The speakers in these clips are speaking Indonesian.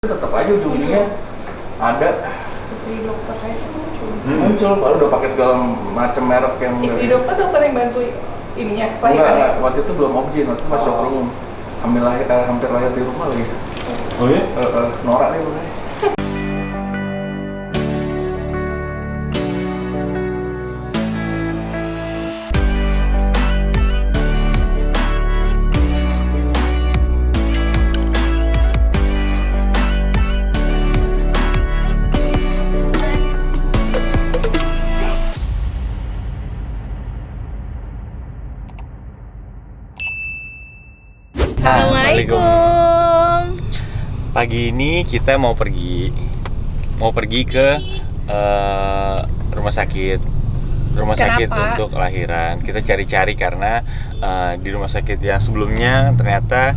Tetap aja ujung-ujungnya ada Istri dokter kayaknya muncul, baru udah pakai segala macam merek yang Istri dokter yang bantu ininya enggak, waktu itu belum objin, waktu itu masih dokter umum. Hampir lahir di rumah lagi. Oh ya? Norak nih pokoknya. Assalamualaikum. Pagi ini kita mau pergi ke rumah sakit Kenapa? untuk lahiran. Kita cari-cari karena di rumah sakit yang sebelumnya ternyata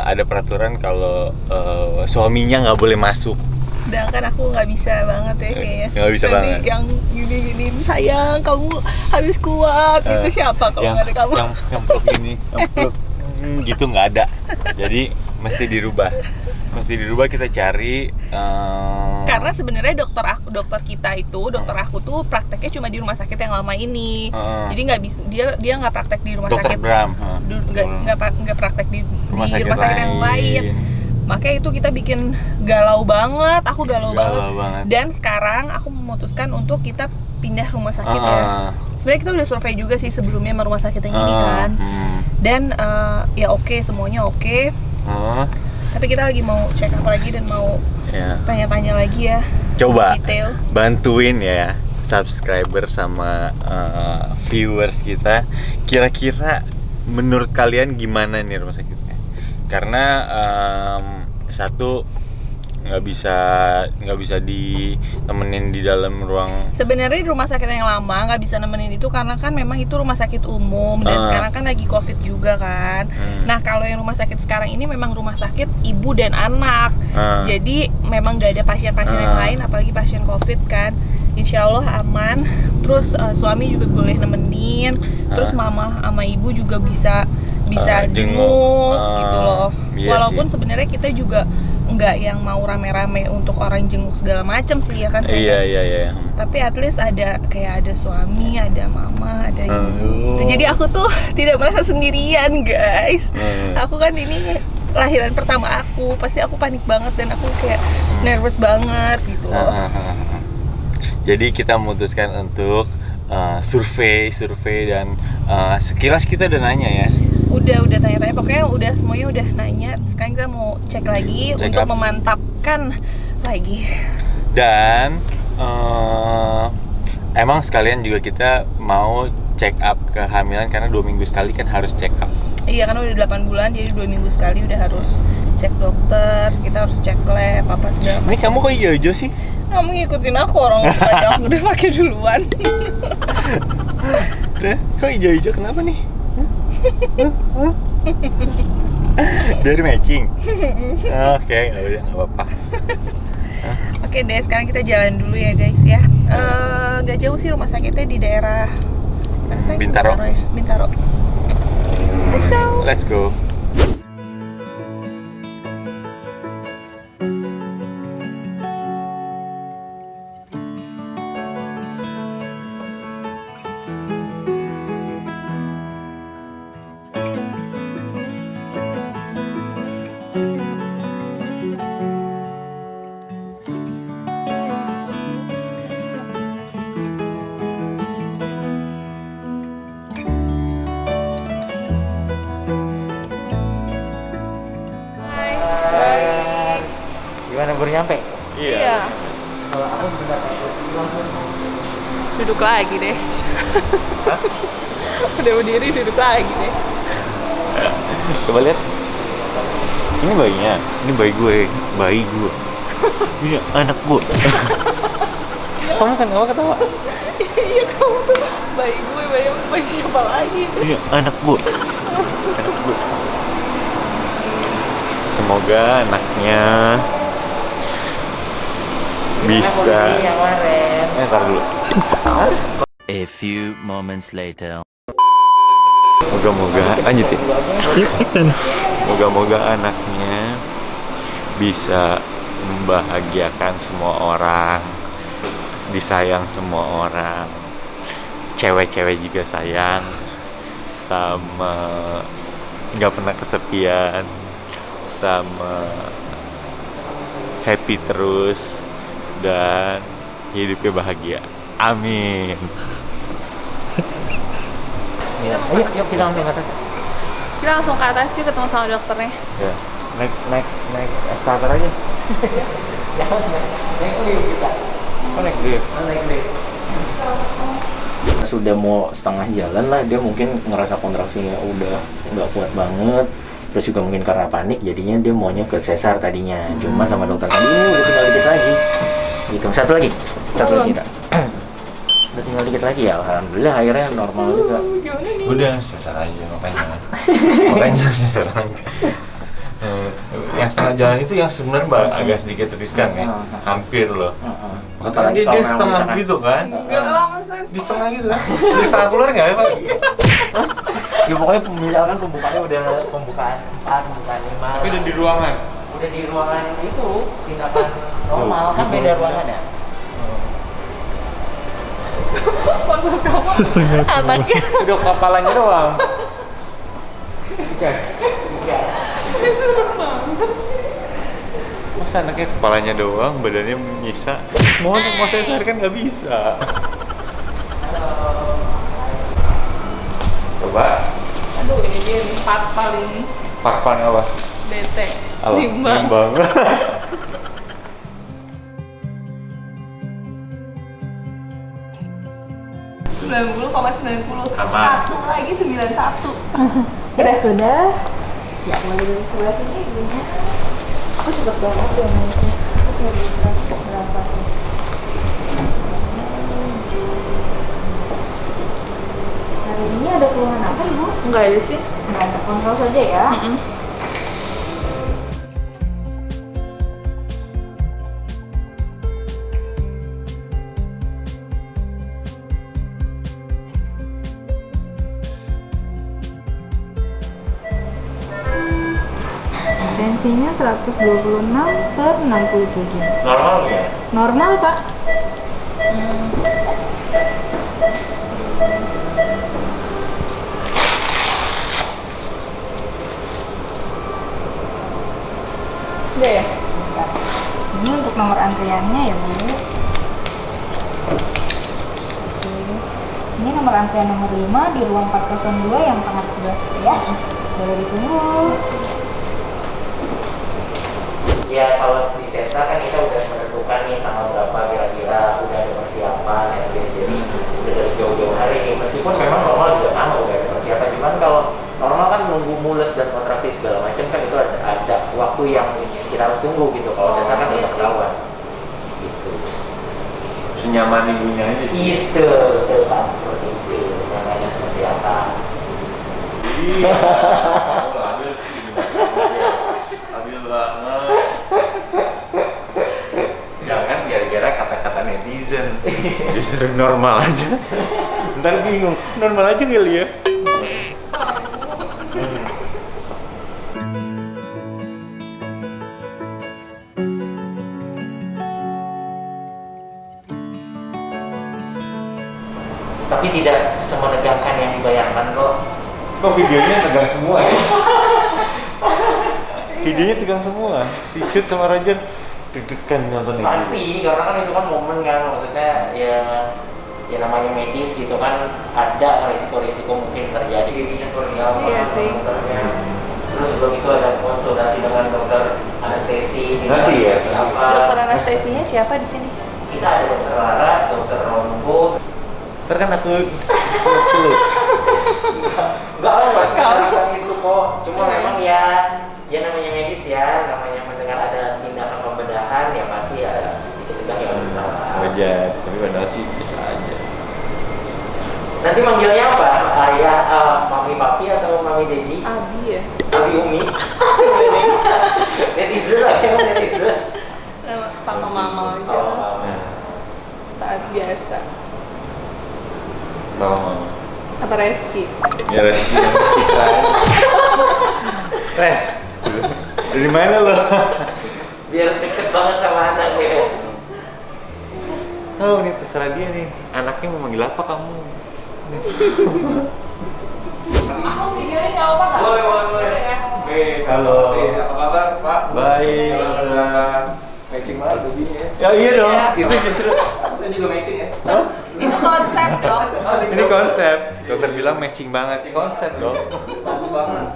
ada peraturan kalau suaminya nggak boleh masuk. Sedangkan aku nggak bisa banget ya kayaknya. Nggak bisa Nanti banget. Yang gini sayang kamu harus kuat. Itu siapa kalau nggak ada kamu? Yang peluk ini, yang peluk gitu nggak ada. Jadi mesti dirubah. Kita cari. Karena sebenarnya dokter aku tuh prakteknya cuma di rumah sakit yang lama ini. Jadi nggak bisa dia nggak praktek di rumah Dokter sakit. Bram. Nggak praktek di rumah sakit yang lain. lain. Makanya itu kita bikin galau banget. Aku galau banget. Dan sekarang aku memutuskan untuk kita pindah rumah sakit ya. Sebenarnya kita udah survei juga sih sebelumnya sama rumah sakit yang ini kan. Dan ya oke, semuanya oke. Tapi kita lagi mau cek apa lagi dan mau tanya-tanya lagi ya. Coba detail. bantuin ya subscriber sama viewers kita. Kira-kira menurut kalian gimana nih rumah sakitnya? Karena satu nggak bisa ditemenin di dalam ruang. Sebenarnya di rumah sakit yang lama nggak bisa nemenin itu karena kan memang itu rumah sakit umum dan sekarang kan lagi COVID juga kan. Nah kalau yang rumah sakit sekarang ini memang rumah sakit ibu dan anak. Jadi memang nggak ada pasien-pasien yang lain, apalagi pasien COVID kan. Insya Allah aman. Terus suami juga boleh nemenin. Terus mama sama ibu juga bisa jenguk gitu loh. Iya Walaupun sebenarnya kita juga nggak yang mau rame-rame untuk orang jenguk segala macam sih ya kan. Iya. Tapi at least ada suami, ada mama, ada ibu. Jadi aku tuh tidak merasa sendirian guys. Aku kan ini lahiran pertama aku, pasti aku panik banget dan aku kayak nervous banget gitu loh. Jadi kita memutuskan untuk survei dan sekilas kita udah nanya ya. Udah tanya-tanya, pokoknya semuanya udah nanya. Sekarang kita mau cek lagi untuk memantapkan lagi. Dan emang sekalian juga kita mau check up kehamilan karena 2 minggu sekali kan harus check up. Iya, karena udah 8 bulan, jadi 2 minggu sekali udah harus cek dokter. Kita harus cek lab, apa segala macam. Ini kamu kok hijau-hijau sih? Kamu ngikutin aku, orang aku udah pakai duluan. Kok hijau-hijau kenapa nih? Dari matching. Oke, nggak apa-apa. Oke deh, sekarang kita jalan dulu ya guys ya. Gak jauh sih rumah sakitnya di daerah mana sih? Bintaro. Bintaro. Let's go. Gimana baru nyampe? Iya. Kalau aku bentar langsung Duduk lagi deh. Udah berdiri, duduk lagi deh. Coba lihat. Ini bayinya. Ini bayi gue. Ini anak gue. Kamu ketawa? Iya, kamu tuh bayi gue, bayi siapa lagi? Ini anak gue. Semoga anaknya bisa. Ntar dulu. A few moments later. Moga-moga lanjutin. Moga-moga anaknya bisa membahagiakan semua orang, disayang semua orang, cewek-cewek juga sayang, sama nggak pernah kesepian, sama happy terus, dan hidupnya bahagia. Amin. Ayo kita langsung ke atas. Kita langsung ke atas yuk ketemu sama dokternya. Ya. Naik eskalator aja. Jangan naik lift kita. Naik lift. Naik lift. Sudah mau setengah jalan lah, dia mungkin ngerasa kontraksinya udah nggak kuat banget. Terus juga mungkin karena panik, jadinya dia maunya ke sesar tadinya. Cuma sama dokter tadi ini udah tinggal dikit lagi. Gitu. Satu lagi Kak. Udah tinggal dikit lagi ya, alhamdulillah akhirnya normal juga. Udah sesar aja makanya sesar aja. Yang setengah jalan itu yang sebenarnya agak sedikit riskan ya, hampir loh. Makanya dia setengah gitu kan? Di setengah gitu kan? Di setengah keluar nggak ya Pak? Ya pokoknya misalkan pembukaannya udah pembukaan 4, pembukaan 5. Tapi udah di ruangan. Udah di ruangan itu tindakan normal kan beda ruangan ya. Anaknya Udah kepalanya doang. Masa anaknya kepalanya doang, badannya bisa? Mau sesar kan nggak bisa. Coba. aduh ini dia nih parpal ini Parpan apa? DT Apa? Nimbang. 90,90. Aman. Satu lagi 91. Udah sudah. Ya mulai dari sebelah sini gini. Aku suka banget ya nanti. Berapa tuh? Hari ini ada keluhan apa ibu? Enggak ada sih. Nggak ada, kontrol saja ya. Tensinya 126/67. Normal ya? Normal pak. Udah ya? Sebentar. Ini untuk nomor antriannya ya bu. Oke. Ini nomor antrian nomor 5 di ruang 402 yang tengah sebelah ya. Boleh ditunggu. Ya kalau di sesar kan kita udah menentukan nih tanggal berapa kira-kira, udah ada persiapan ya guys, jadi udah dari jauh-jauh hari nih. Meskipun memang normal juga sama udah ada persiapan, cuman kalau normal kan nunggu mules dan kontraksi segala macam kan itu ada waktu yang kita harus tunggu gitu. Kalau sesar kan udah ketahuan gitu. Senyaman ibunya aja sih. Itu betul Pak, seperti itu. Namanya seperti apa? Iya. Adil sih. Adil banget. Jangan gara-gara kata-kata netizen disuruh normal aja. Ntar bingung, normal aja kali ya. Tapi tidak semenegangkan yang dibayangkan kok. Kok videonya tegang semua ya? Videonya tegang semua. Si Cut sama Roger deg-degan nonton ini. Pasti, karena kan itu kan momen kan, maksudnya ya namanya medis gitu kan, ada risiko-risiko mungkin terjadi. Seperti apa? Iya sih. Dokternya. Terus sebelum itu ada konsultasi dengan dokter anestesi. Nanti ya? Apa? Dokter anestesinya siapa di sini? Kita ada dokter Laras, dokter Rombo. Ntar kan aku peluk. Enggak apa sekarang itu kok. Cuma memang ya namanya medis ya, namanya mendengar ada tindakan pembedahan ya pasti ada sedikit tegang ya. Wajar, tapi padahal sih bisa aja. Nanti manggilnya apa? Ayah, mami papi atau mami dedi? Abi ya? Abi umi? Netizen lah ya, netizen. Papa mama aja. Oh, Saat biasa. Bawa mama. Apa Reski? Ya Reski yang Citra. Res, dari mana lo? Biar deket banget sama anaknya. Tahu nih, terserah dia nih. Anaknya mau manggil apa kamu? Aku videonya nggak apa-apa nggak? Boleh. Oke, Halo. Apa kabar, Pak? Baik. Matching banget begini ya. Ya iya dong. Iya. Itu justru. Saya juga matching ya. Itu konsep dong. Ini konsep. Dokter bilang matching banget. Konsep dong. Bagus banget.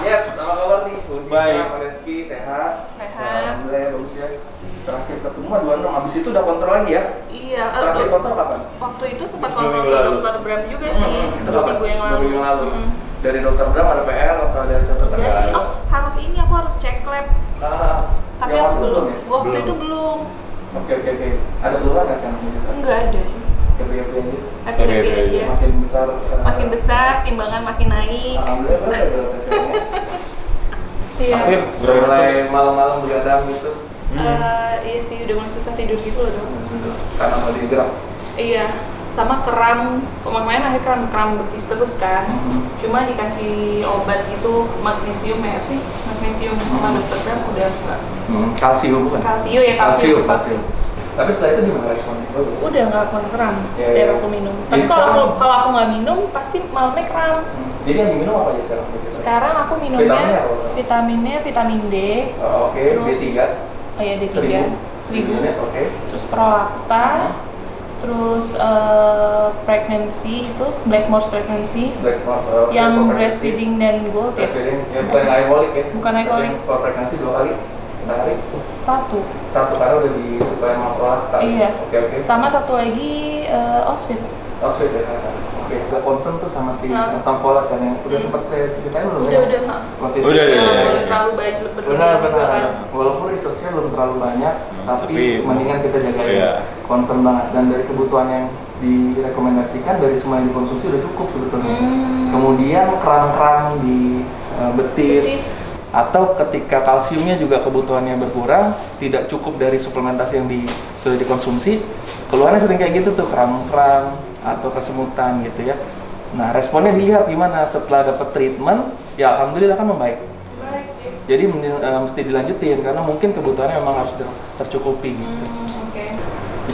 Yes, apa kabar nih? Baik. Pak Reski sehat. Sehat. Alhamdulillah bagus ya. Terakhir ketemu 2 habis itu udah kontrol lagi ya. Iya. Terakhir kontrol kapan? Waktu itu sempat 2 kontrol minggu ke lalu. dokter Bram juga sih. Itu 2 minggu yang lalu. 2 minggu lalu. Mm. Dari dokter Bram ada PR atau ada catatan? Enggak sih. Oh, harus ini aku harus cek lab. Tapi yang aku waktu belum. ya? Waktu Belum. itu belum. Oke. Ada keluar nggak sekarang? Enggak ada sih. Happy aja. Happy aja. Makin besar. Makin besar, timbangan makin naik. Alhamdulillah berapa ya berat tesnya? Iya. Aktif, berapa Mulai ratus? malam-malam begadang gitu. Iya sih udah mulai susah tidur gitu loh dok. Karena mau digerak. Iya. Sama kram, kemarin akhirnya kram betis terus kan. Cuma dikasih obat gitu, magnesium ya sih, magnesium sama dokter Bram udah enggak. Kalsium bukan? Kalsium ya kalsium. Tapi setelah itu gimana responnya? Bagus. Udah nggak kram Ya, setiap ya. aku minum. Jadi Tapi sekarang- kalau aku nggak minum pasti malamnya kram. Jadi yang diminum apa aja sekarang? Sekarang aku Vitaminnya minumnya apa? vitaminnya vitamin D. Oh, oke, Terus- D3. Oh ya D3 1000. unit, oke. Terus prolakta. Terus pregnancy itu Blackmore's pregnancy yang breastfeeding dan gold ya. Breastfeeding, ya bukan ivolik ya? Bukan ivolik. Kalau pregnancy 2 kali sehari? Satu. Karena udah disuplai sama prolakta. Iya. Oke. Sama satu lagi Osfit. Osfit ya. Oke. Udah concern tuh sama si asam folat kan yang udah sempat saya ceritain belum? Udah. Waktu itu. Udah, Jangan iya. boleh terlalu banyak berlebihan juga kan. Walaupun researchnya belum terlalu banyak, tapi tapi mendingan kita jagain. iya. Concern banget dan dari kebutuhan yang direkomendasikan dari semua yang dikonsumsi udah cukup sebetulnya. Kemudian kram-kram di betis atau ketika kalsiumnya juga kebutuhannya berkurang, tidak cukup dari suplementasi yang sudah dikonsumsi, keluhannya sering kayak gitu tuh, kram-kram atau kesemutan gitu ya. Nah, responnya dilihat gimana setelah dapat treatment, ya alhamdulillah kan membaik. Jadi mesti dilanjutin karena mungkin kebutuhannya memang harus tercukupi gitu. Oke.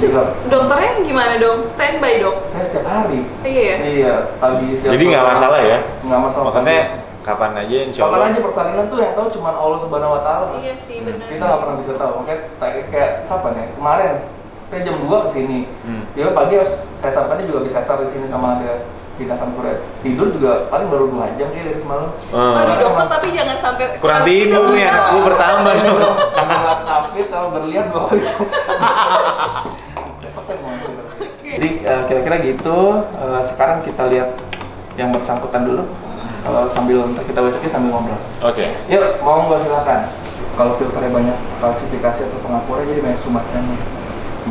Siap. Dokternya gimana dong? Standby dok? Saya setiap hari. Iya ya? Iya, pagi siang. Jadi nggak masalah ya? Nggak masalah. Makanya kapan aja insya Kapan Allah. aja persalinan tuh yang tahu cuma Allah Subhanahu Wa Taala. Iya sih benar. Kita nggak pernah bisa tahu. Makanya kayak kapan ya? Kemarin saya jam 2 kesini. Dia pagi harus sesar, tadi juga bisa sesar di sini sama ada tindakan kuret. Tidur juga paling baru 2 jam dia dari semalam. Aduh dokter tapi jangan sampai Kurang tidur nih, anak lu bertambah dong. Hafid sama berlian 2 kali. Jadi kira-kira gitu. Sekarang kita lihat yang bersangkutan dulu. Sambil kita WSG sambil ngobrol. Oke. Yuk, mau nggak silakan. Kalau filternya banyak falsifikasi atau pengapuran jadi banyak sumbatnya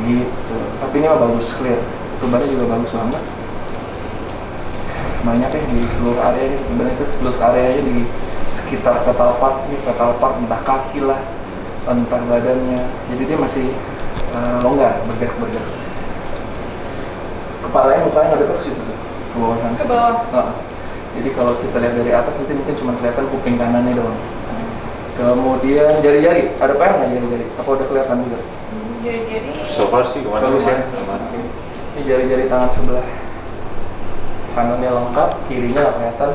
gitu. Tapi ini mah bagus, clear. Tubarnya juga bagus banget. Banyak ya di seluruh area ini. Sebenarnya itu plus areanya di sekitar fetal part, entah kaki lah, entah badannya. Jadi dia masih longgar, bergerak. Kepalanya, mukanya nggak ada ke situ tuh, ke bawah sana. ke bawah. Nah, jadi kalau kita lihat dari atas nanti mungkin cuma kelihatan kuping kanannya doang. Kemudian jari-jari, ada PR nggak jari-jari? Apa udah kelihatan juga? Jadi So far sih kemana? Bagus ya? Oke. Ini jari-jari tangan sebelah kanannya lengkap, kirinya nggak kelihatan.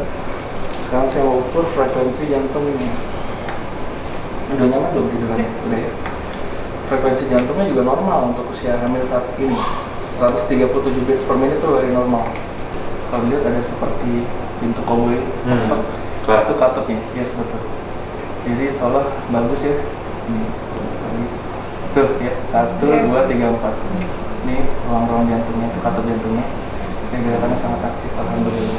Sekarang saya mau ukur frekuensi jantungnya. Udah nyaman belum tidurannya? Udah ya? Frekuensi jantungnya juga normal untuk usia hamil saat ini. 137 beats per menit itu very normal. Kalau lihat ada seperti pintu koboi, itu katupnya, yes betul. Jadi insya Allah bagus ya. Tuh ya, 1, 2, 3, 4. Ini ruang-ruang jantungnya, itu katup jantungnya. Ini gerakannya sangat aktif, alhamdulillah.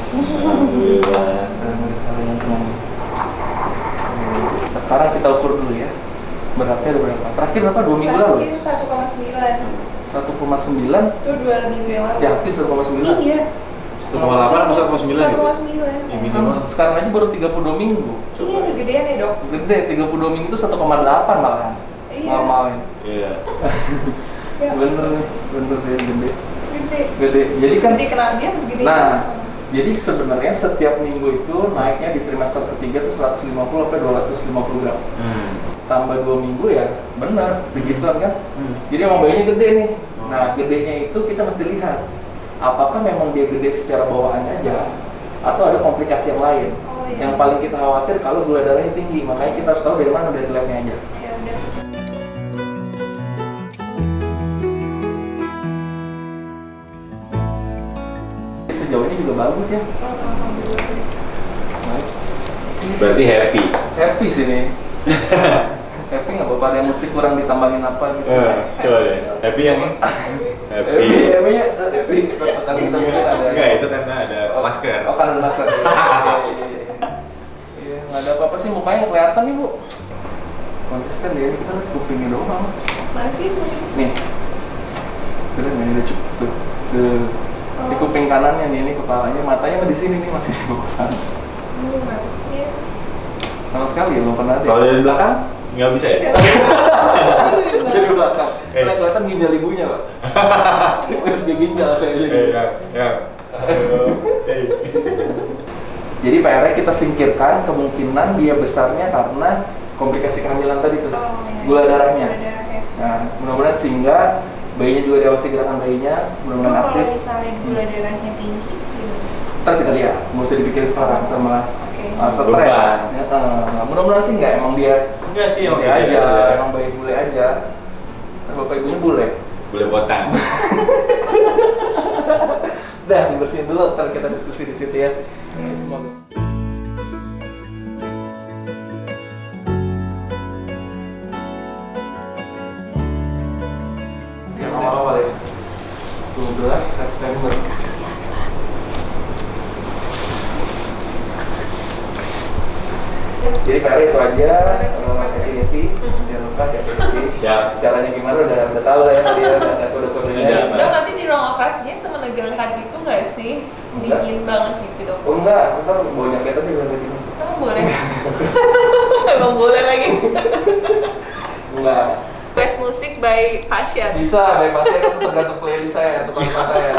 Dan suara jantungnya. Sekarang kita ukur dulu ya. Beratnya ada berapa? Terakhir berapa? 2 minggu lalu? 1,9. 1,9. Itu 2 minggu yang lalu. Yakin 1,9? Iya. 1,8 atau 1,9 gitu? 1,9. Ya, minimal. Sekarang aja baru 32 minggu. Iya udah gedean ya dok. Gede, 32 minggu itu 1,8 malahan. Iya. Normalnya. Iya. Ya. Bener dia gede. Gede. Jadi kan Gede kenapa dia gede? Nah, jadi sebenarnya setiap minggu itu naiknya di trimester ketiga itu 150 sampai 250 gram. Tambah 2 minggu ya benar begituan kan. Jadi emang bayinya gede nih. Nah gedenya itu kita mesti lihat apakah memang dia gede secara bawaannya aja atau ada komplikasi yang lain. Yang paling kita khawatir kalau gula darahnya tinggi, makanya kita harus tahu dari mana, dari labnya aja. Sejauh ini juga bagus ya. Berarti happy. Happy sih nih. Happy nggak apa-apa, ada yang mesti kurang ditambahin apa gitu. Coba deh. Happy yang happy. Happy. Kan kita mungkin ada. Enggak, itu karena ada masker. Oh, karena ada masker. Iya, nggak ada apa-apa sih, mukanya kelihatan nih Bu. Konsisten deh, ini kita lihat kupingnya doang. Masih. Nih. Keren nggak? Ini udah cukup tuh. Di kuping kanannya nih, ini kepalanya, matanya mah di sini nih, masih di bungkusan. Harusnya. Sama sekali belum pernah ada. Kalau dari belakang nggak bisa ya? Dari belakang. Karena kelihatan ginjal ibunya, Pak. USG ginjal saya jadi. Ya. Jadi PR-nya kita singkirkan kemungkinan dia besarnya karena komplikasi kehamilan tadi tuh, gula darahnya. Nah, mudah-mudahan sehingga bayinya juga diawasi gerakan bayinya, mudah-mudahan aktif. Kalau misalnya gula darahnya tinggi, Ntar kita lihat, nggak usah dipikirin sekarang, ntar malah stres. Beban. Ya, nah, mudah-mudahan sih nggak, emang dia Enggak sih, bule aja, emang bayi bule aja. Bapak ibunya bule. Bule botan. Udah dibersihin dulu, ntar kita diskusi di situ ya. Semoga. Ya, awal ya. 12 September. Jadi PR itu aja, hati-hati, jangan lupa hati-hati. Siap. Caranya gimana udah tahu lah ya tadi ya, ada kode-kodenya. Dok, nanti di ruang operasinya semenegangkan itu nggak sih? Dingin banget gitu dok. Oh enggak, ntar bawa jaket aja bilang kayak gini. Emang boleh? Emang boleh lagi? Enggak. Best musik by pasien. Bisa, bebas saya itu tergantung playlist saya, suka saya.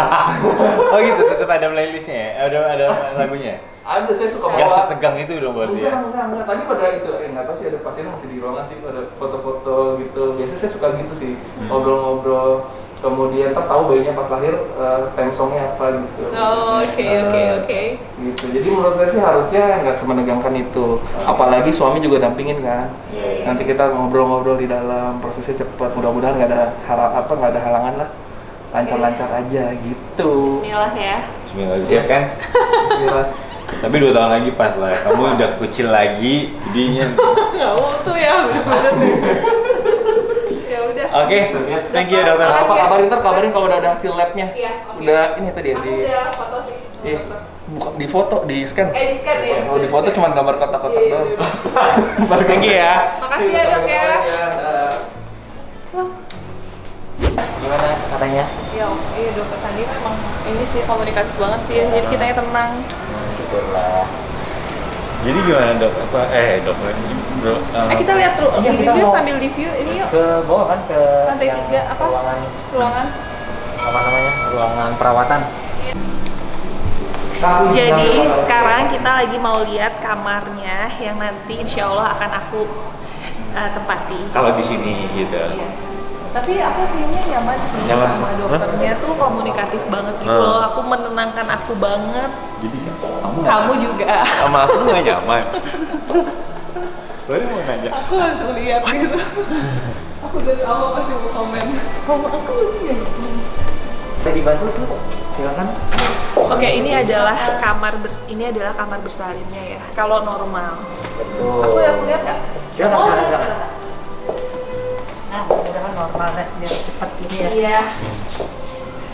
Oh gitu, tetap ada playlistnya ya? Ada lagunya? Ada, saya suka bawa. Gak setegang itu dong berarti ya? Enggak. Tadi pada itu, nggak tahu sih ada pasien masih di ruangan sih, pada foto-foto gitu. Biasanya saya suka gitu sih, ngobrol-ngobrol. Kemudian ntar tahu bayinya pas lahir theme songnya apa gitu. Oh, oke. Gitu. Jadi menurut saya sih harusnya nggak semenegangkan itu. Apalagi suami juga dampingin kan. Nanti kita ngobrol-ngobrol di dalam, prosesnya cepat. Mudah-mudahan nggak ada halangan lah. Lancar-lancar aja gitu. Bismillah ya. Bismillah, siap kan? Bismillah. Tapi 2 tahun lagi pas lah, kamu udah kecil lagi, jadinya. Nggak mau tuh ya, bener-bener nih. Ya udah. Oke, thank you dokter. Kabarin kalau udah ada hasil labnya. Iya, oke. Udah ini tadi ya Aku di. udah foto sih. Iya. Bukan di foto, di scan. Di scan ya. Oh, di foto cuma gambar kotak-kotak Iya, doang. Thank you ya. Makasih ya dok ya. Gimana katanya? Ya, iya dokter Sandi memang ini sih komunikatif banget sih ya. Jadi kitanya tenang. Syukurlah. Jadi gimana dok? Dok. Kita lihat tuh Iya, di kita review mau sambil review ini yuk. Ke bawah kan, ke Lantai yang 3 apa? ruangan Ruangan. ruangan perawatan. Jadi sekarang kita lagi mau lihat kamarnya yang nanti insya Allah akan aku tempati. Kalau di sini gitu. Iya. Tapi aku kayaknya nyaman sih Nyaman? sama dokternya tuh komunikatif banget gitu loh. Aku menenangkan aku banget. Jadi Kamu juga. sama aku nggak nyaman. Baru mau nanya. Aku langsung lihat gitu. Aku udah tahu pasti mau komen. Kamu aku ya. Bisa dibantu sus? Silakan. Oke, ini adalah kamar bersalinnya ya. Kalau normal. Betul. Aku langsung lihat nggak? Silakan. Nah, mudah-mudahan normal deh, biar cepet gini ya. Iya.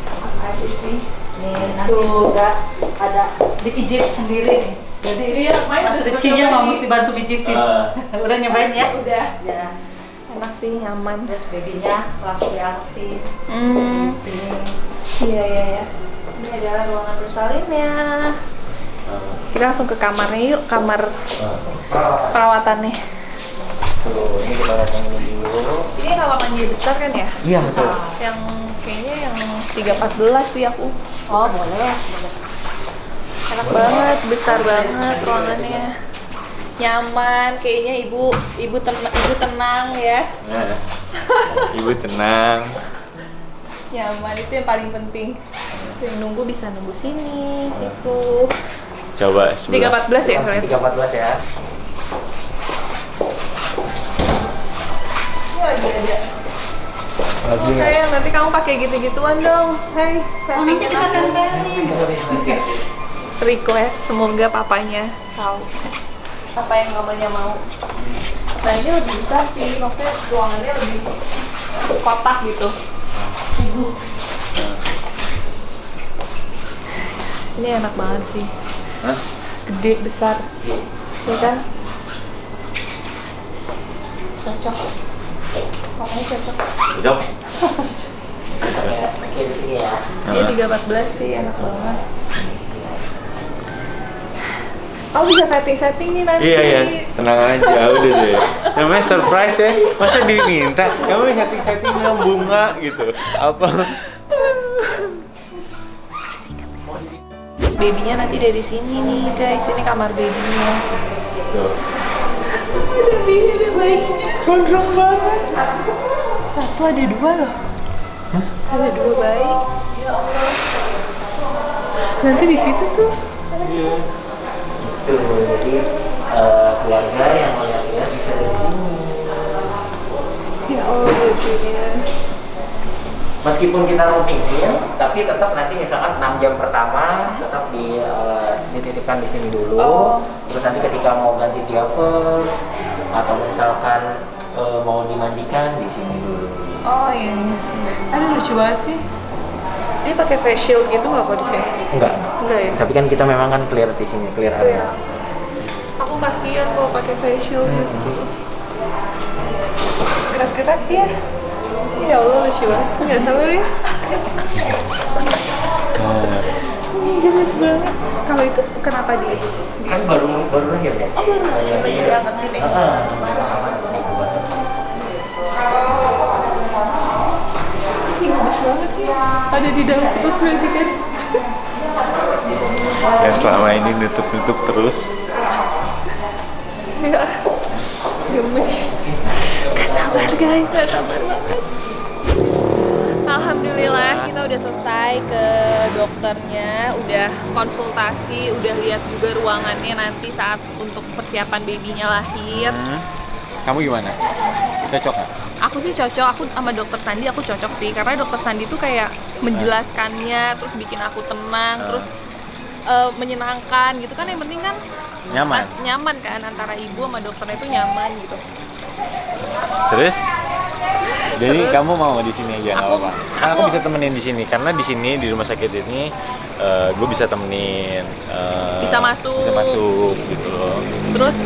Apa aja sih? Nih, nanti juga ada dipijit sendiri nih. Jadi Iya, main Mas ada Rizky-nya sesuatu mau lagi. mesti bantu pijitin. Udah nyobain ya? Udah. Ya. Enak sih, nyaman. Terus babynya langsung diangkat. Sini. Iya. Ini adalah ruangan bersalinnya. Kita langsung ke kamarnya yuk, kamar perawatannya. Tuh, ini kita datang dulu. Ini halaman dia besar kan ya? Iya, betul. Yang kayaknya yang 314 sih aku. Oh, boleh. Enak banget, besar banget ruangannya. nyaman, kayaknya ibu tenang ya. Nah, ibu tenang. Nyaman itu yang paling penting. Yang nunggu bisa nunggu sini, situ. Coba 314 ya kalian? 314 ya. Lagi ada. Lagi Oh, sayang, nanti kamu pakai gitu-gituan dong. Settingin aku. Request, semoga papanya tahu apa yang mamanya mau. Nah ini lebih besar sih, maksudnya ruangannya lebih kotak gitu. Ini enak banget sih. Hah? Gede, besar. Ya kan? Cocok. Pokoknya cocok. Udah. Oke, di sini ya. Ini 314 sih, enak banget. Kamu bisa setting-setting nih nanti. Iya, tenang aja, udah deh. Namanya surprise ya, masa diminta? Kamu setting-settingnya bunga gitu, apa? Babynya nanti dari sini nih guys, ini kamar babynya. Tuh. Ada bayinya. Gondrong banget. Satu ada dua loh. Ada dua bayi. Ya Allah. Nanti di situ tuh. Iya. Tuh, jadi keluarga yang mau lihat bisa dari sini. Ya Allah, lucunya. Meskipun kita roomingin, tapi tetap nanti misalkan 6 jam pertama tetap dititipkan di sini dulu. Oh. Terus nanti ketika mau ganti diapers atau misalkan mau dimandikan di sini dulu. Oh iya. Aduh lucu banget sih. Dia pakai face shield gitu nggak kok di sini? Enggak. Enggak ya? Tapi kan kita memang kan clear di sini, clear area. Aku kasihan kalau pakai face shield justru. Gerak-gerak ya. Ya Allah lucu banget sih, nggak sabar ya. Ini gemes banget. Kalau itu kenapa dia? Kan baru lahir ya. Oh baru lahir, bayi banget ini. Ini gemes banget sih. Ada di dalam perut berarti kan? Ya selama ini nutup terus. Ya, gemes. Gak sabar guys, gak sabar banget. Alhamdulillah kita udah selesai ke dokternya, udah konsultasi, udah lihat juga ruangannya nanti saat untuk persiapan babynya lahir. Kamu gimana? Cocok nggak? Aku sih cocok, aku sama dokter Sandi aku cocok sih, karena dokter Sandi tuh kayak menjelaskannya, terus bikin aku tenang, terus menyenangkan gitu kan, yang penting kan Nyaman. nyaman kan, antara ibu sama dokternya itu nyaman gitu. Terus? Jadi kamu mau di sini aja nggak apa-apa? Kan aku aku- bisa temenin di sini karena di sini di rumah sakit ini gue bisa temenin. Bisa masuk. Bisa masuk gitu loh. Terus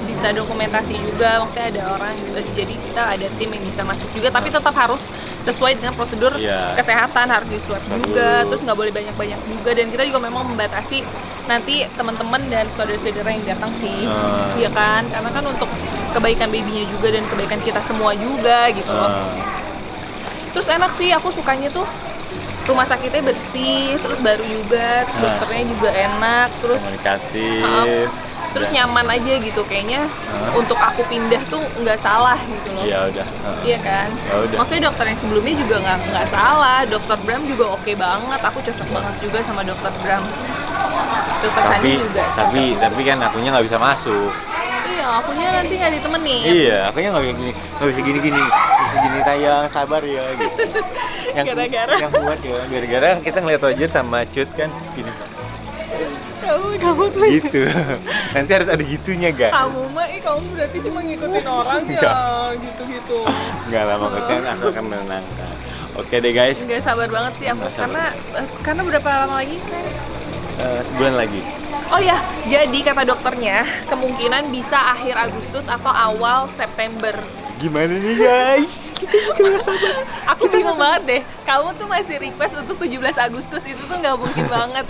bisa dokumentasi juga, maksudnya ada orang gitu. Jadi kita ada tim yang bisa masuk juga, tapi tetap harus sesuai dengan prosedur Iya. kesehatan, harus di swab Swab juga, dulu. terus nggak boleh banyak-banyak juga, dan kita juga memang membatasi nanti teman-teman dan saudara-saudara yang datang sih, iya kan, karena kan untuk kebaikan babynya juga dan kebaikan kita semua juga gitu loh. Terus enak sih, aku sukanya tuh rumah sakitnya bersih, terus baru juga, terus dokternya juga enak, terus Komunikatif. terus nyaman aja gitu kayaknya. Untuk aku pindah tuh nggak salah gitu loh. Ya udah. Iya kan? Ya udah. Maksudnya dokter yang sebelumnya juga nggak salah. Dokter Bram juga oke banget. Aku cocok banget juga sama dokter Bram. Dokter Sandi juga. Tapi kan akunya nggak bisa masuk. Iya, akunya nanti nggak ditemenin. Iya, akunya nggak bisa gini, nggak bisa gini tayang, sabar ya gitu. Gara-gara. Yang kuat ya, gara-gara kita ngeliat Roger sama Cut kan gini. Kamu tuh Gitu. Nanti harus ada gitunya, guys. kamu mah, kamu berarti cuma ngikutin orang ya Enggak. gitu-gitu. Enggak lah, maksudnya aku akan menenangkan. Oke deh guys, Nggak sabar banget sih aku, Nggak sabar. karena berapa lama lagi saya? sebulan lagi. Oh ya, jadi kata dokternya kemungkinan bisa akhir Agustus atau awal September. Gimana nih guys? Kita juga nggak sabar. Aku bingung banget deh. Kamu tuh masih request untuk 17 Agustus, itu tuh nggak mungkin banget.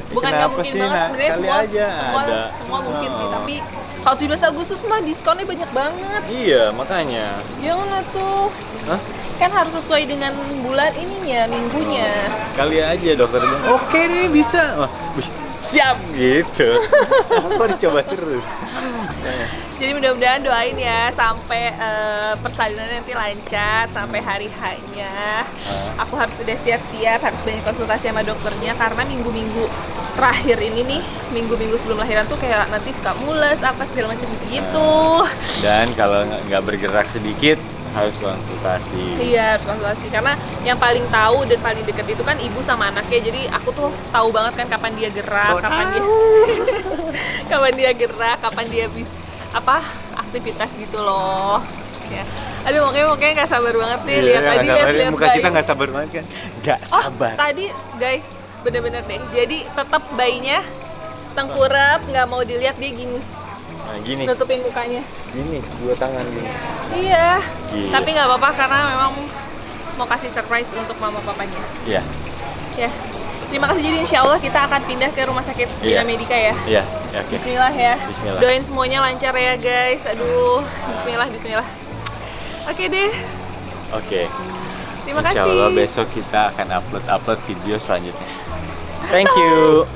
Bukan nggak Kenapa mungkin sih, banget Nak? sebenarnya, Kali semua aja semua ada. semua mungkin sih, Oh. tapi kalau 17 Agustus mah diskonnya banyak banget. Iya, makanya. Jangan tuh. Hah? Kan harus sesuai dengan bulan ininya, minggunya. Kali aja dokter bilang, oke nih bisa. Wah, wih, siap gitu. Aku harus coba terus. Jadi mudah-mudahan doain ya sampai persalinan nanti lancar sampai hari H-nya. Aku harus sudah siap-siap, harus banyak konsultasi sama dokternya karena minggu-minggu terakhir ini nih, minggu-minggu sebelum lahiran tuh kayak nanti suka mules apa segala macam gitu. Dan kalau nggak bergerak sedikit harus konsultasi. Iya, harus konsultasi karena yang paling tahu dan paling deket itu kan ibu sama anaknya. Jadi aku tuh tahu banget kan kapan dia gerak, kapan dia gerak, kapan dia aktivitas gitu loh. Ya. Aduh, makanya nggak sabar banget nih lihat tadi lihat muka kita nggak sabar banget kan? Nggak sabar. Tadi guys, bener-bener deh. Jadi tetap bayinya tengkurap, nggak mau dilihat, dia gini. Nah, gini. Nutupin mukanya. Gini, dua tangan gini. Iya. Gila. Tapi nggak apa-apa karena memang mau kasih surprise untuk mama papanya. Iya. Ya. Terima kasih, jadi insya Allah kita akan pindah ke rumah sakit Dina Medica ya. Iya, oke. Bismillah ya. Bismillah. Doain semuanya lancar ya guys. Aduh, bismillah. Oke deh. Oke. Terima kasih. Insya Allah besok kita akan upload video selanjutnya. Thank you.